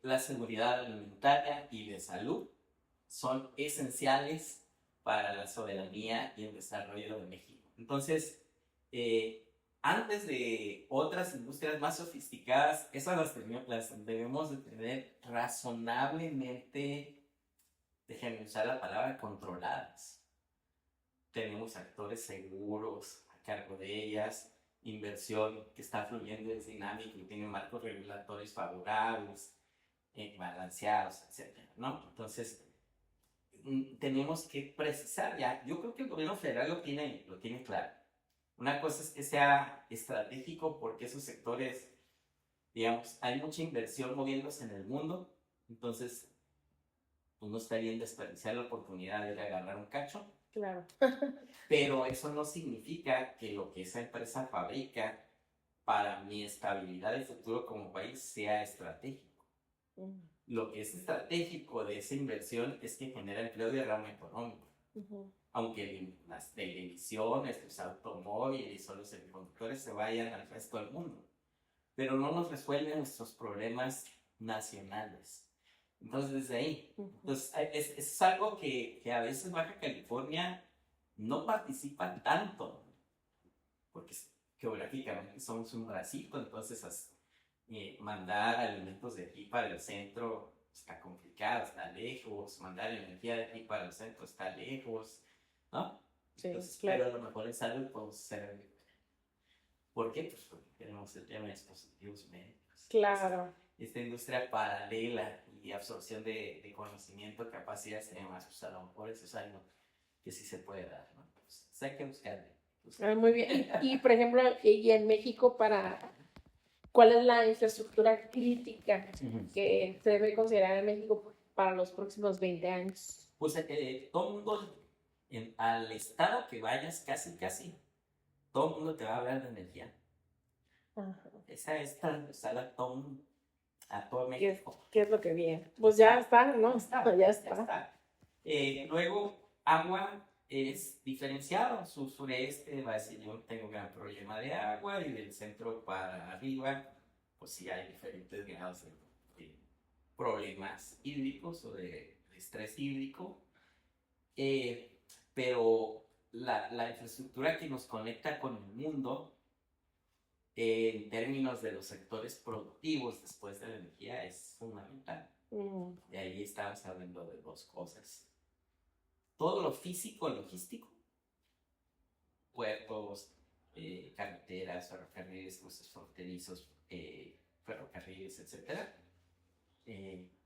Speaker 2: La seguridad alimentaria y de salud son esenciales para la soberanía y el desarrollo de México. Entonces, antes de otras industrias más sofisticadas, esas las debemos de tener razonablemente, déjenme usar la palabra, controladas. Tenemos actores seguros a cargo de ellas, inversión que está fluyendo, es dinámica y tiene marcos regulatorios favorables, balanceados, etc., ¿no? Entonces, tenemos que precisar ya. Yo creo que el gobierno federal lo tiene claro. Una cosa es que sea estratégico porque esos sectores, digamos, hay mucha inversión moviéndose en el mundo, entonces pues no está bien desperdiciar la oportunidad de agarrar un cacho.
Speaker 3: Claro.
Speaker 2: Pero eso no significa que lo que esa empresa fabrica para mi estabilidad de futuro como país sea estratégico. Lo que es estratégico de esa inversión es que genera empleo de rama económica. Aunque las televisiones, los automóviles o los semiconductores se vayan al resto del mundo. Pero no nos resuelven nuestros problemas nacionales. Entonces, desde ahí. Entonces, es algo que a veces Baja California no participa tanto, porque geográficamente somos un bracito, entonces mandar alimentos de aquí para el centro está complicado, está lejos, mandar energía de aquí para el centro está lejos, ¿no?
Speaker 3: Sí,
Speaker 2: entonces,
Speaker 3: claro.
Speaker 2: Pero a lo mejor es algo que podemos hacer. ¿Por qué? Pues porque tenemos el tema de dispositivos médicos.
Speaker 3: Claro.
Speaker 2: Esta industria paralela y absorción de conocimiento, capacidades y demás, pues a lo mejor eso es algo que sí se puede dar, ¿no? Pues hay que buscarle.
Speaker 3: Muy bien. Y, por ejemplo, y en México, ¿cuál es la infraestructura crítica que se debe considerar en México para los próximos 20 años?
Speaker 2: Pues todo el mundo, al estado que vayas, casi, todo el mundo te va a hablar de energía. Esa es transversal a todo México.
Speaker 3: ¿Qué es lo que viene? Pues ya está, ¿no? Ya está.
Speaker 2: Luego, agua es diferenciado. Sur-sureste va a decir, yo tengo un gran problema de agua, y del centro para arriba, pues sí hay diferentes grados de problemas hídricos o de estrés hídrico. Pero la infraestructura que nos conecta con el mundo, en términos de los sectores productivos después de la energía, es fundamental. Y ahí estamos hablando de dos cosas. Todo lo físico, logístico, puertos, carreteras, ferrocarriles, cruces fronterizos, ferrocarriles, etc.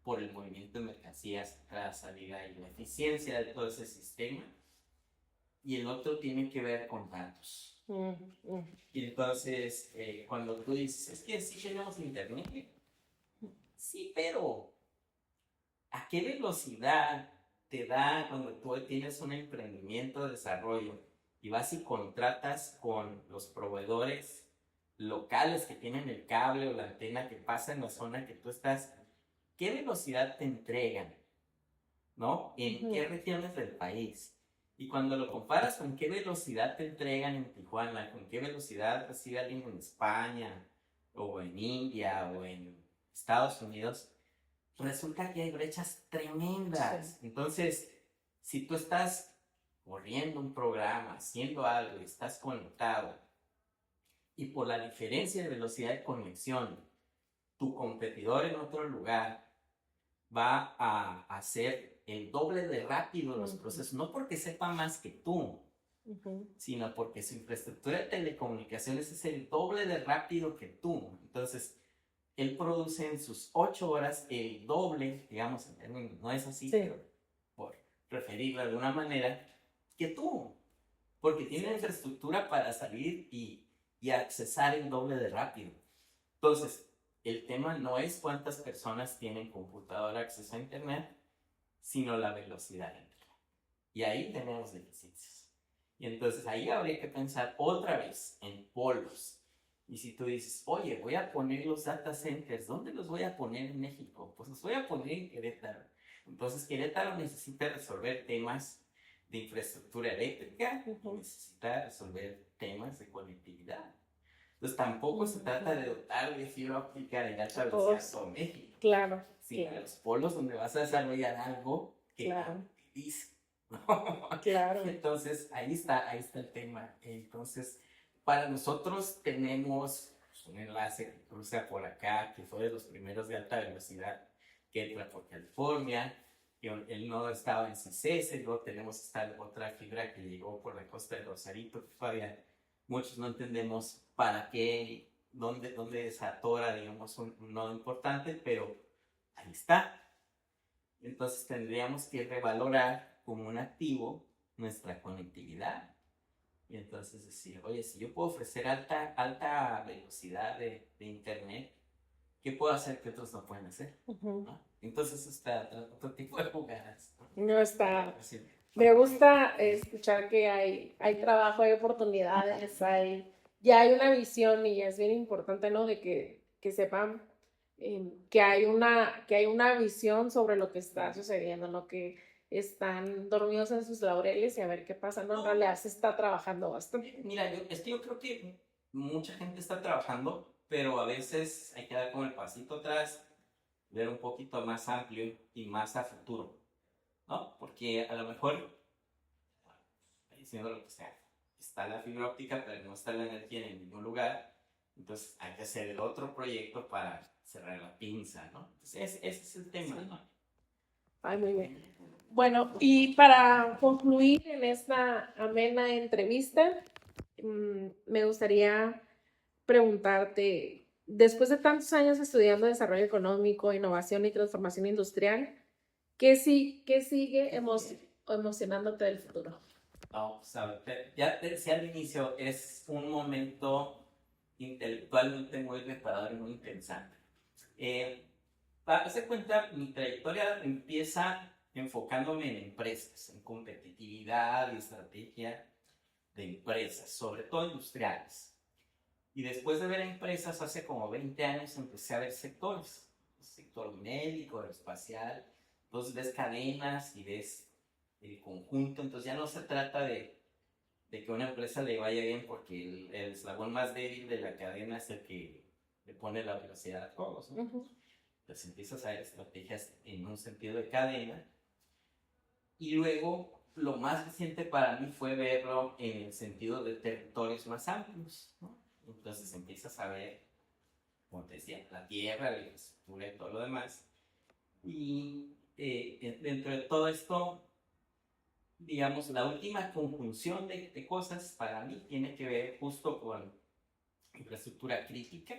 Speaker 2: Por el movimiento de mercancías, entrada, salida y la eficiencia de todo ese sistema. Y el otro tiene que ver con datos. Y entonces, cuando tú dices, es que sí tenemos internet, sí, pero ¿a qué velocidad te da cuando tú tienes un emprendimiento de desarrollo y vas y contratas con los proveedores locales que tienen el cable o la antena que pasa en la zona que tú estás? ¿Qué velocidad te entregan? ¿No? ¿En qué regiones del país? Y cuando lo comparas con qué velocidad te entregan en Tijuana, con qué velocidad recibe alguien en España, o en India, o en Estados Unidos, resulta que hay brechas tremendas. Sí. Entonces, si tú estás corriendo un programa, haciendo algo y estás conectado, y por la diferencia de velocidad de conexión, tu competidor en otro lugar va a hacer el doble de rápido los procesos, no porque sepa más que tú, sino porque su infraestructura de telecomunicaciones es el doble de rápido que tú. Entonces, él produce en sus 8 horas el doble, digamos, en términos, no es así, pero por referirlo de alguna manera, que tú. Porque tiene la infraestructura para salir y accesar el doble de rápido. Entonces, el tema no es cuántas personas tienen computadora acceso a internet, sino la velocidad de internet. Y ahí tenemos deficiencias. Y entonces ahí habría que pensar otra vez en polos. Y si tú dices, oye, voy a poner los data centers, ¿dónde los voy a poner en México? Pues los voy a poner en Querétaro. Entonces Querétaro necesita resolver temas de infraestructura eléctrica, necesita resolver temas de conectividad. Entonces tampoco se trata de dotar de fibra óptica de alta velocidad todo México.
Speaker 3: Claro.
Speaker 2: Sino los polos donde vas a desarrollar algo que dice.
Speaker 3: Claro.
Speaker 2: Entonces ahí está el tema. Entonces, para nosotros tenemos un enlace que cruza por acá, que fue de los primeros de alta velocidad, que entra por California, que el nodo estaba en CICES, y luego tenemos esta otra fibra que llegó por la costa de Rosarito, que todavía muchos no entendemos para qué, dónde desatora, digamos, un nodo importante, pero ahí está. Entonces tendríamos que revalorar como un activo nuestra conectividad. Y entonces decir, oye, si yo puedo ofrecer alta velocidad de internet, ¿qué puedo hacer que otros no pueden hacer? ¿No? Entonces está otro tipo de jugadas.
Speaker 3: No está. Sí. Me gusta escuchar que hay trabajo, hay oportunidades, ya hay una visión y es bien importante, ¿no? De que sepan que hay una visión sobre lo que está sucediendo, ¿no? Que están dormidos en sus laureles y a ver qué pasa, ¿no? En realidad se está trabajando bastante.
Speaker 2: Mira, yo creo que mucha gente está trabajando, pero a veces hay que dar como el pasito atrás, ver un poquito más amplio y más a futuro, ¿no? Porque a lo mejor, diciendo lo que sea, está la fibra óptica, pero no está la energía en ningún lugar, entonces hay que hacer el otro proyecto para cerrar la pinza, ¿no? Entonces ese es el tema, ¿no?
Speaker 3: Ay, muy bien. Bueno, y para concluir en esta amena entrevista, me gustaría preguntarte, después de tantos años estudiando desarrollo económico, innovación y transformación industrial, ¿qué sigue emocionándote del futuro?
Speaker 2: No, pues ya te decía al inicio, es un momento intelectualmente muy reparador y muy interesante. Para hacer cuenta, mi trayectoria empieza enfocándome en empresas, en competitividad y estrategia de empresas, sobre todo industriales. Y después de ver empresas, hace como 20 años empecé a ver sectores, sector médico, aeroespacial, entonces ves cadenas y ves el conjunto, entonces ya no se trata de que a una empresa le vaya bien porque el eslabón más débil de la cadena es el que le pone la velocidad a todos, ¿no? Entonces empiezas a ver estrategias en un sentido de cadena y luego lo más reciente para mí fue verlo en el sentido de territorios más amplios, ¿no? Entonces empiezas a ver, como te decía, la tierra, la infraestructura y todo lo demás. Y dentro de todo esto, digamos, la última conjunción de cosas para mí tiene que ver justo con infraestructura crítica.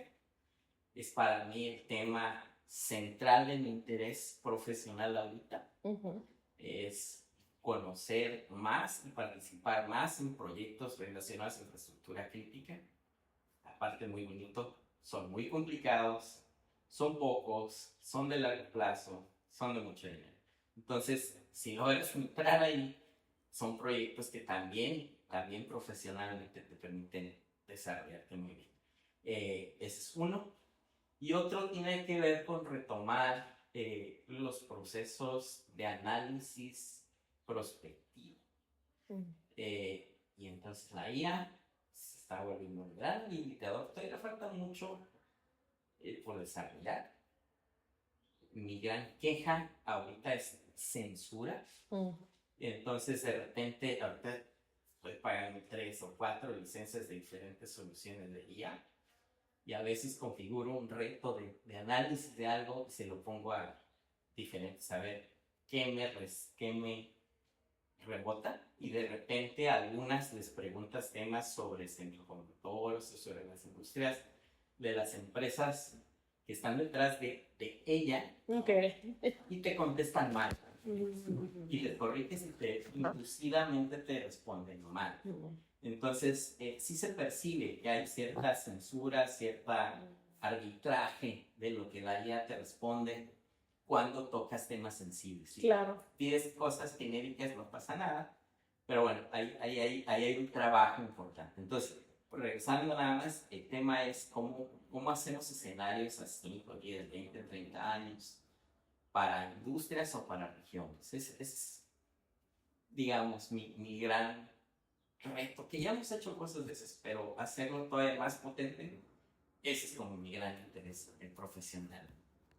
Speaker 2: Es para mí el tema central de mi interés profesional ahorita. Es conocer más y participar más en proyectos relacionados a infraestructura crítica. Aparte, muy bonito, son muy complicados, son pocos, son de largo plazo, son de mucho dinero. Entonces, si logras entrar ahí, son proyectos que también profesionalmente te permiten desarrollarte muy bien. Ese es uno. Y otro tiene que ver con retomar los procesos de análisis prospectivo. Y entonces la IA se está volviendo muy grande y todavía falta mucho por desarrollar. Mi gran queja ahorita es censura. Entonces de repente ahorita estoy pagando 3 o 4 licencias de diferentes soluciones de IA. Y a veces configuro un reto de análisis de algo y se lo pongo a diferentes, a ver qué me rebota. Y de repente a algunas les preguntas temas sobre semiconductores o sobre las industrias de las empresas que están detrás de ella. Y te contestan mal. Y les corriges y inclusivamente te responden mal. Entonces, sí se percibe que hay cierta censura, cierta arbitraje de lo que la IA te responde cuando tocas temas sensibles. ¿Sí?
Speaker 3: Claro.
Speaker 2: Pides cosas genéricas, no pasa nada, pero bueno, ahí hay un trabajo importante. Entonces, regresando nada más, el tema es cómo hacemos escenarios a 5, 10, 20, 30 años para industrias o para regiones. Es digamos, mi gran reto, que ya hemos hecho cosas de esas, pero hacerlo todavía más potente, ese es como mi gran interés profesional.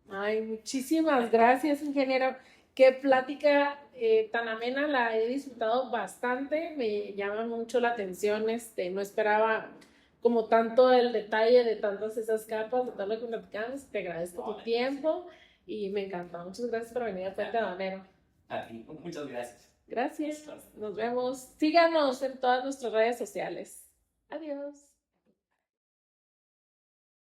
Speaker 3: Ay, muchísimas gracias, ingeniero. Qué plática tan amena, la he disfrutado bastante, me llama mucho la atención, no esperaba como tanto el detalle de tantas esas capas, de todo lo que platicamos. Te agradezco tu tiempo y me encantó. Muchas gracias por venir a Puente Aduanero.
Speaker 2: A ti, muchas gracias.
Speaker 3: Gracias, nos vemos. Síganos en todas nuestras redes sociales. Adiós.